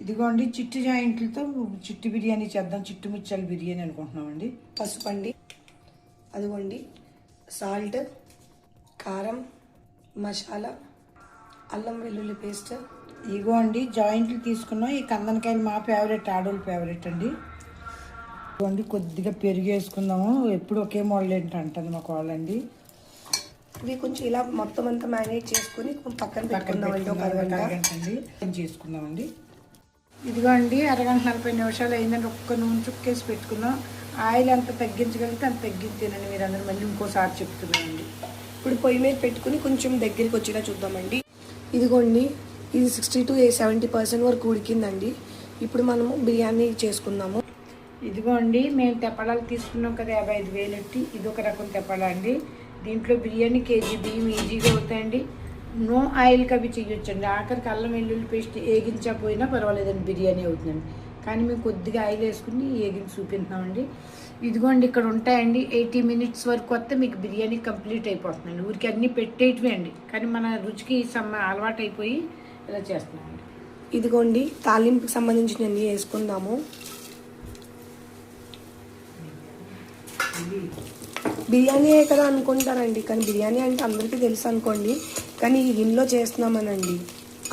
ఇదిగోండి చిట్టి జాయింట్లతో చిట్టి బిర్యానీ చేద్దాం, చిట్టు మిర్చాల బిర్యానీ అనుకుంటున్నామండి. పసుపు అండి, అదిగోండి సాల్ట్, కారం, మసాలా, అల్లం వెల్లుల్లి పేస్ట్. ఇదిగోండి జాయింట్లు తీసుకున్నాం. ఈ కందనకాయలు మా ఫేవరెట్, ఆడోళ్ళ ఫేవరెట్ అండి. ఇదిగోండి కొద్దిగా పెరుగు వేసుకుందాము. ఎప్పుడు ఒకే మోడల్ ఏంటి అంటుంది మా వాళ్ళండి. ఇవి కొంచెం ఇలా మొత్తం అంతా మ్యారినేట్ చేసుకుని పక్కన పెట్టుకుందామండి. ఒక అరగంట అండి చేసుకుందామండి. ఇదిగోండి అరగంట 40 నిమిషాలు అయిందండి. ఒక్క నూనె చుక్కేసి పెట్టుకున్నాం. ఆయిల్ ఎంత తగ్గించగలిగితే అంత తగ్గించేనండి. మీరు అందరూ మళ్ళీ ఇంకోసారి చెప్తున్నానండి. ఇప్పుడు పొయ్యి మీద పెట్టుకుని కొంచెం దగ్గరికి వచ్చేలా చూద్దామండి. ఇదిగోండి ఇది 60 to 70% వరకు ఉడికిందండి. ఇప్పుడు మనము బిర్యానీ చేసుకుందాము. ఇదిగోండి మేము తెప్పడాలు తీసుకున్నాం కదా, 55,000 ఎట్టి. ఇది ఒక రకం తెప్పడ అండి. దీంట్లో బిర్యానీ కేజీ బియ్యం ఈజీగా అవుతాయండి. నో ఆయిల్కి అవి చేయొచ్చండి. ఆఖరికి అల్లం వెల్లుల్లి పేస్ట్ ఏగించకపోయినా పర్వాలేదండి, బిర్యానీ అవుతుందండి. కానీ మేము కొద్దిగా ఆయిల్ వేసుకుని ఏగించి చూపిస్తున్నామండి. ఇదిగోండి ఇక్కడ ఉంటాయండి. 80 minutes వరకు వస్తే మీకు బిర్యానీ కంప్లీట్ అయిపోతుందండి. ఊరికి అన్నీ పెట్టేయటమే అండి, కానీ మన రుచికి అలవాటు అయిపోయి ఇలా చేస్తున్నామండి. ఇదిగోండి తాలింపుకి సంబంధించిన అన్నీ వేసుకుందాము. బిర్యానీ కదా అనుకుంటారండి, కానీ బిర్యానీ అంటే అందరికీ తెలుసు అనుకోండి. కానీ ఈ గిన్నెలో చేస్తున్నామనండి.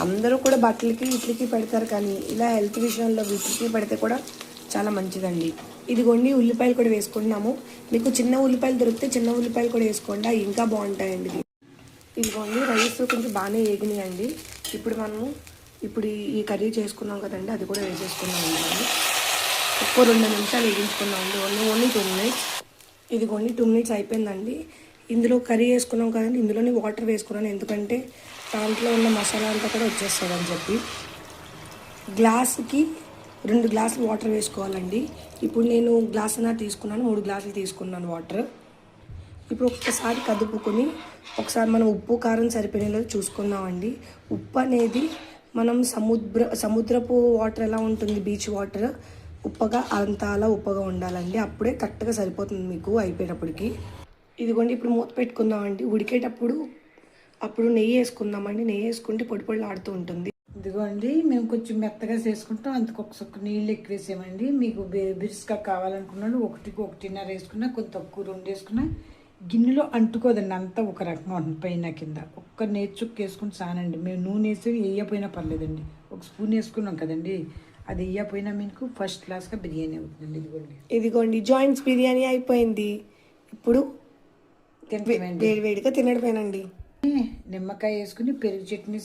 అందరూ కూడా బట్టలకి ఇట్లకి పెడతారు, కానీ ఇలా హెల్త్ విషయంలో వీటికి పెడితే కూడా చాలా మంచిదండి. ఇదిగోండి ఉల్లిపాయలు కూడా వేసుకుంటున్నాము. మీకు చిన్న ఉల్లిపాయలు దొరికితే చిన్న ఉల్లిపాయలు కూడా వేసుకోండి, ఇంకా బాగుంటాయండి. ఇదిగోండి రైస్ కొంచెం బాగానే వేగినాయండి. ఇప్పుడు ఈ కర్రీ చేసుకున్నాం కదండి, అది కూడా వేసేసుకున్నామండి. ఒక్క 2 నిమిషాలు వేగించుకున్నామండి. Only 2 minutes. ఇదిగోండి 2 minutes అయిపోయిందండి. ఇందులో కర్రీ వేసుకున్నాం కదండి, ఇందులోనే వాటర్ వేసుకున్నాను. ఎందుకంటే దాంట్లో ఉన్న మసాలా అంతా కూడా వచ్చేస్తుంది అని చెప్పి. గ్లాసుకి 2 గ్లాసులు వాటర్ వేసుకోవాలండి. ఇప్పుడు నేను గ్లాసున్నర తీసుకున్నాను, 3 గ్లాసులు తీసుకున్నాను వాటర్. ఇప్పుడు ఒక్కసారి కదుపుకొని ఒకసారి మనం ఉప్పు కారం సరిపోయేలా చూసుకుందామండి. ఉప్పు అనేది మనం సముద్రపు వాటర్ ఎలా ఉంటుంది, బీచ్ వాటర్ ఉప్పగా అలా ఉప్పగా ఉండాలండి. అప్పుడే కరెక్ట్గా సరిపోతుంది మీకు అయిపోయేటప్పటికి. ఇదిగోండి ఇప్పుడు మూత పెట్టుకుందామండి. ఉడికేటప్పుడు నెయ్యి వేసుకుందామండి. నెయ్యి వేసుకుంటే పొడి పొడిలు ఆడుతూ ఉంటుంది. ఇదిగోండి మేము కొంచెం మెత్తగా చేసుకుంటాం, అందుకు ఒక నీళ్ళు ఎక్కువ వేసామండి. మీకు బిర్స్గా కావాలనుకున్నాడు 1-1.5 వేసుకున్నా, కొంచెం తక్కువ 2 వేసుకున్నా. గిన్నెలో అంటుకోదండి, అంతా ఒక రకంగా ఉంటుంది పైన కింద. ఒక్క నేతి చుక్క వేసుకుని సానండి. మేము నూనె వేసి వేయపోయినా పర్లేదండి. 1 స్పూన్ వేసుకున్నాం కదండి, అది వేయపోయినా మీకు ఫస్ట్ క్లాస్గా బిర్యానీ అవుతుందండి. ఇదిగోండి జాయింట్స్ బిర్యానీ అయిపోయింది. ఇప్పుడు వేడివేడిగా తినడమేనండి. నిమ్మకాయ వేసుకుని పెరుగు చట్నీ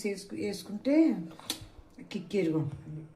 వేసుకుంటే కిక్కేరుగా ఉంటుంది.